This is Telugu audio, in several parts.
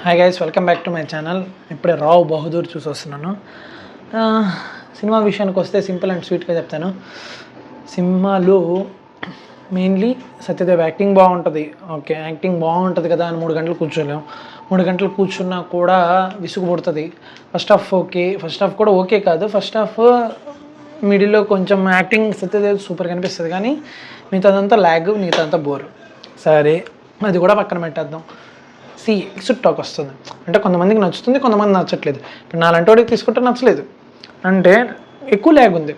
Hi guys, welcome back to my channel. ఇప్పుడే రావ్ బహదూర్ చూసి వస్తున్నాను. సినిమా విషయానికి వస్తే సింపుల్ అండ్ స్వీట్గా చెప్తాను. సినిమాలో మెయిన్లీ సత్యదేవ్ యాక్టింగ్ బాగుంటుంది. ఓకే, యాక్టింగ్ బాగుంటుంది కదా అని 3 గంటలు కూర్చోలేము. 3 గంటలు కూర్చున్నా కూడా విసుగు పుడుతుంది. ఫస్ట్ హాఫ్ కూడా ఓకే కాదు. ఫస్ట్ హాఫ్ మిడిల్లో కొంచెం యాక్టింగ్ సత్యదేవ్ సూపర్ కనిపిస్తుంది, కానీ మిగతాదంతా ల్యాగ్, మిగతాదంతా బోర్. సరే, అది కూడా పక్కన పెట్టేద్దాం. ఎక్సిట్ టాక్ వస్తుంది అంటే కొంతమందికి నచ్చుతుంది, కొంతమంది నచ్చట్లేదు. ఇప్పుడు నాలాంటి వాడికి తీసుకుంటే నచ్చలేదు అంటే ఎక్కువ ల్యాగ్ ఉంది.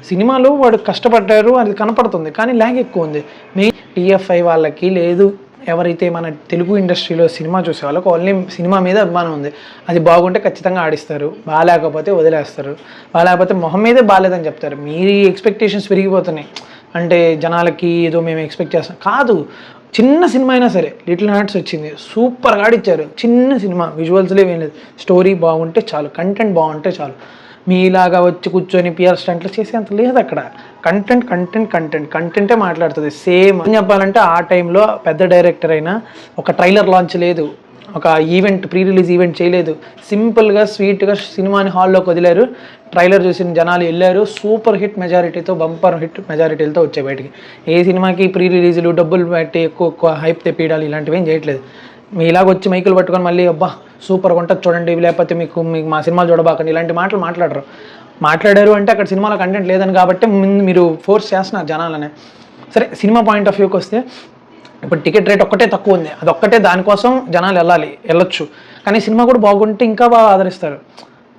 సినిమాలో వాడు కష్టపడ్డారు, అది కనపడుతుంది, కానీ ల్యాగ్ ఎక్కువ ఉంది. మెయిన్ టీఎఫ్ఐ వాళ్ళకి లేదు, ఎవరైతే మన తెలుగు ఇండస్ట్రీలో సినిమా చూసే వాళ్ళకి ఓన్లీ సినిమా మీద అభిమానం ఉంది. అది బాగుంటే ఖచ్చితంగా ఆడిస్తారు, బాగాలేకపోతే వదిలేస్తారు. బాగాలేకపోతే మొహం మీదే బాగాలేదని చెప్తారు. మీ ఎక్స్పెక్టేషన్స్ పెరిగిపోతున్నాయి. అంటే జనాలకి ఏదో మేము ఎక్స్పెక్ట్ చేస్తాం కాదు. చిన్న సినిమా అయినా సరే, లిటిల్ హార్ట్స్ వచ్చింది, సూపర్గా ఆడిచ్చారు. చిన్న సినిమా, విజువల్స్లో ఏం లేదు, స్టోరీ బాగుంటే చాలు, కంటెంట్ బాగుంటే చాలు. మీలాగా వచ్చి కూర్చొని పిఆర్ స్టంట్లు చేసేంత లేదు అక్కడ. కంటెంటే మాట్లాడుతుంది. సేమ్ చెప్పాలంటే ఆ టైంలో పెద్ద డైరెక్టర్ అయినా ఒక ట్రైలర్ లాంచ్ లేదు, ఒక ఈవెంట్, ప్రీ రిలీజ్ ఈవెంట్ చేయలేదు. సింపుల్గా స్వీట్గా సినిమాని హాల్లోకి వదిలేరు. ట్రైలర్ చూసిన జనాలు వెళ్ళారు. సూపర్ హిట్ మెజారిటీతో, బంపర్ హిట్ మెజారిటీలతో వచ్చాయి బయటికి. ఏ సినిమాకి ప్రీ రిలీజులు, డబ్బులు పెట్టి ఎక్కువ హైప్ తెప్పియడాలు ఇలాంటివి ఏం చేయట్లేదు. మీ ఇలాగ వచ్చి మైకులు పట్టుకొని మళ్ళీ అబ్బా సూపర్గా ఉంటుంది చూడండి, లేకపోతే మీకు మా సినిమాలు చూడబాకండి ఇలాంటి మాటలు మాట్లాడారు అంటే అక్కడ సినిమాలో కంటెంట్ లేదని కాబట్టి మీరు ఫోర్స్ చేస్తున్నారు జనాలనే. సరే, సినిమా పాయింట్ ఆఫ్ వ్యూకి వస్తే ఇప్పుడు టికెట్ రేట్ ఒక్కటే తక్కువ ఉంది, అదొక్కటే, దానికోసం జనాలు వెళ్ళొచ్చు. కానీ సినిమా కూడా బాగుంటే ఇంకా బాగా ఆదరిస్తారు.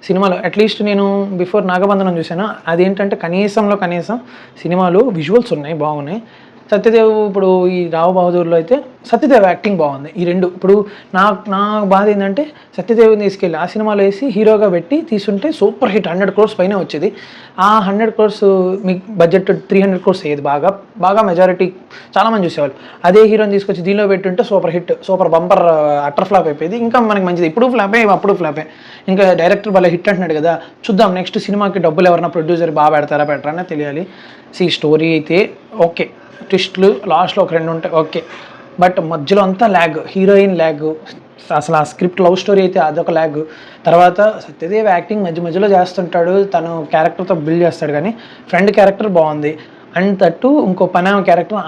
సినిమాలో అట్లీస్ట్ నేను బిఫోర్ నాగబంధనం చూశాను, అదేంటంటే కనీసం సినిమాలో విజువల్స్ ఉన్నాయి, బాగున్నాయి. సత్యదేవ్ ఇప్పుడు ఈ రావ్ బహదూర్లో అయితే సత్యదేవ్ యాక్టింగ్ బాగుంది. ఈ రెండు ఇప్పుడు నా బాధ ఏంటంటే సత్యదేవ్ని తీసుకెళ్ళి ఆ సినిమాలో వేసి హీరోగా పెట్టి తీసుంటే సూపర్ హిట్ 100 crores పైన వచ్చేది. ఆ 100 crores మీకు బడ్జెట్ 300 crores అయ్యేది. బాగా మెజారిటీ చాలామంది చూసేవాళ్ళు. అదే హీరోని తీసుకొచ్చి దీనిలో పెట్టుంటే super hit, super bumper utter flop అయిపోయింది. ఇంకా మనకి మంచిది. ఇప్పుడు ఫ్లాపే, అప్పుడు ఫ్లాపే. ఇంకా డైరెక్టర్ వాళ్ళ హిట్ అంటున్నాడు కదా, చూద్దాం నెక్స్ట్ సినిమాకి డబ్బులు ఎవరైనా ప్రొడ్యూసర్ బాగా పెట్టరా అని తెలియాలి. స్టోరీ అయితే ఓకే, ట్విస్ట్లు లాస్ట్లో ఒక 2 ఉంటాయి ఓకే, బట్ మధ్యలో అంతా ల్యాగ్, హీరోయిన్ ల్యాగ్, అసలు ఆ స్క్రిప్ట్ లవ్ స్టోరీ అయితే అదొక ల్యాగ్. తర్వాత సత్యదేవ్ యాక్టింగ్ మధ్యలో చేస్తుంటాడు, తను క్యారెక్టర్తో బిల్డ్ చేస్తాడు, కానీ ఫ్రెండ్ క్యారెక్టర్ బాగుంది. అండ్ తట్టు ఇంకో ఆమె క్యారెక్టర్,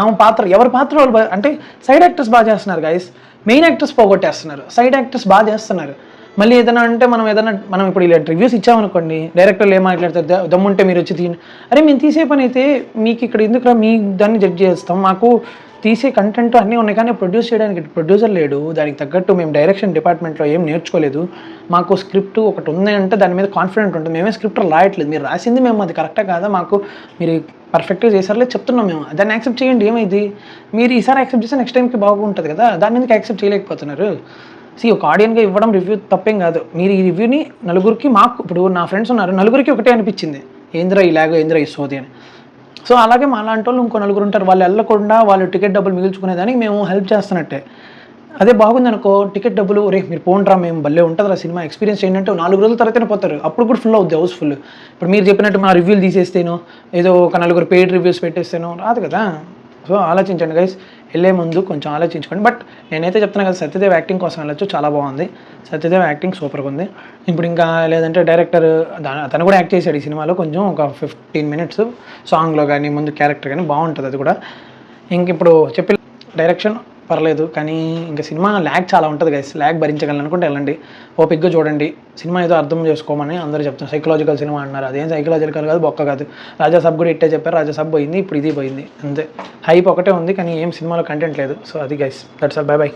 ఆమె పాత్ర, ఎవరి పాత్ర వాళ్ళు అంటే సైడ్ యాక్టర్స్ బాగా చేస్తున్నారు గైస్. మెయిన్ యాక్టర్స్ పోగొట్టేస్తున్నారు, సైడ్ యాక్టర్స్ బాగా చేస్తున్నారు. మళ్ళీ ఏదైనా అంటే మనం ఇప్పుడు ఇలా రివ్యూస్ ఇచ్చామనుకోండి, డైరెక్టర్లు ఏం మాట్లాడతారు, దమ్ముంటే మీరు వచ్చి అరే మేము తీసే పని అయితే మీకు ఇక్కడ ఎందుకు మీ దాన్ని జడ్జ్ చేస్తాం, మాకు తీసే కంటెంట్ అన్నీ ఉన్నాయి, కానీ ప్రొడ్యూస్ చేయడానికి ప్రొడ్యూసర్ లేడు, దానికి తగ్గట్టు మేము డైరెక్షన్ డిపార్ట్మెంట్లో ఏం నేర్చుకోలేదు, మాకు స్క్రిప్ట్ ఒకటి ఉంది అంటే దాని మీద కాన్ఫిడెంట్ ఉంటుంది, మేమే స్క్రిప్ట్ రాయట్లేదు, మీరు రాసింది మేము అది కరెక్టా కాదా, మాకు మీరు పర్ఫెక్ట్గా చేసారులే చెప్తున్నాం, మేము దాన్ని యాక్సెప్ట్ చేయండి, ఏమైంది మీరు ఈసారి యాక్సెప్ట్ చేస్తే నెక్స్ట్ టైంకి బాగుంటుంది కదా, దాన్ని ఎందుకు యాక్సెప్ట్ చేయలేకపోతున్నారు. ఒక ఆడియన్గా ఇవ్వడం రివ్యూ తప్పేం కాదు. మీరు ఈ రివ్యూని నలుగురికి, మాకు ఇప్పుడు నా ఫ్రెండ్స్ ఉన్నారు, నలుగురికి ఒకటే అనిపించింది, ఏంద్రా ఈ లాగో, ఏంద్రా ఈ సోది అని. సో అలాగే మా లాంటి వాళ్ళు ఇంకో నలుగురు ఉంటారు, వాళ్ళు వెళ్ళకుండా వాళ్ళు టికెట్ డబ్బులు మిగుల్చుకునేదానికి మేము హెల్ప్ చేస్తున్నట్టే. అదే బాగుంది అనుకో, టికెట్ డబ్బులు మీరు పోండ్రా, మేము భలే ఉంటుంది ఆ సినిమా ఎక్స్పీరియన్స్ ఏంటంటే 4 రోజుల తర్వాతనే పోతారు, అప్పుడు కూడా ఫుల్ అవుద్ది, హౌస్ఫుల్. ఇప్పుడు మీరు చెప్పినట్టు మా రివ్యూలు తీసేస్తేనో, ఏదో ఒక 4 పెయిడ్ రివ్యూస్ పెట్టేస్తేనో రాదు కదా. సో ఆలోచించండి గైస్, వెళ్ళే ముందు కొంచెం ఆలోచించుకోండి. బట్ నేనైతే చెప్తున్నాను కదా, సత్యదేవ్ యాక్టింగ్ కోసం వెళ్ళొచ్చు, చాలా బాగుంది. సత్యదేవ్ యాక్టింగ్ సూపర్గా ఉంది. ఇప్పుడు ఇంకా లేదంటే డైరెక్టర్ అతను కూడా యాక్ట్ చేశాడు ఈ సినిమాలో, కొంచెం ఒక 15 minutes సాంగ్లో కానీ ముందు క్యారెక్టర్ కానీ బాగుంటుంది అది కూడా. ఇంక ఇప్పుడు చెప్పి డైరెక్షన్ పర్లేదు, కానీ ఇంకా సినిమా ల్యాగ్ చాలా ఉంటుంది గైస్. ల్యాగ్ భరించగలను అనుకుంటే వెళ్ళండి, ఓపిక్గా చూడండి. సినిమా ఏదో అర్థం చేసుకోమని అందరూ చెప్తాను, సైకలాజికల్ సినిమా అన్నారు, అదేం సైకలాజికల్ కాదు, బొక్క కాదు. రాజాసాబ్ కూడా ఇట్టే చెప్పారు, రాజాసాబ్ పోయింది, ఇప్పుడు ఇది పోయింది, అంతే. హైప్ ఒకటే ఉంది, కానీ ఏం సినిమాలో కంటెంట్ లేదు. సో అది guys, that's all, by by.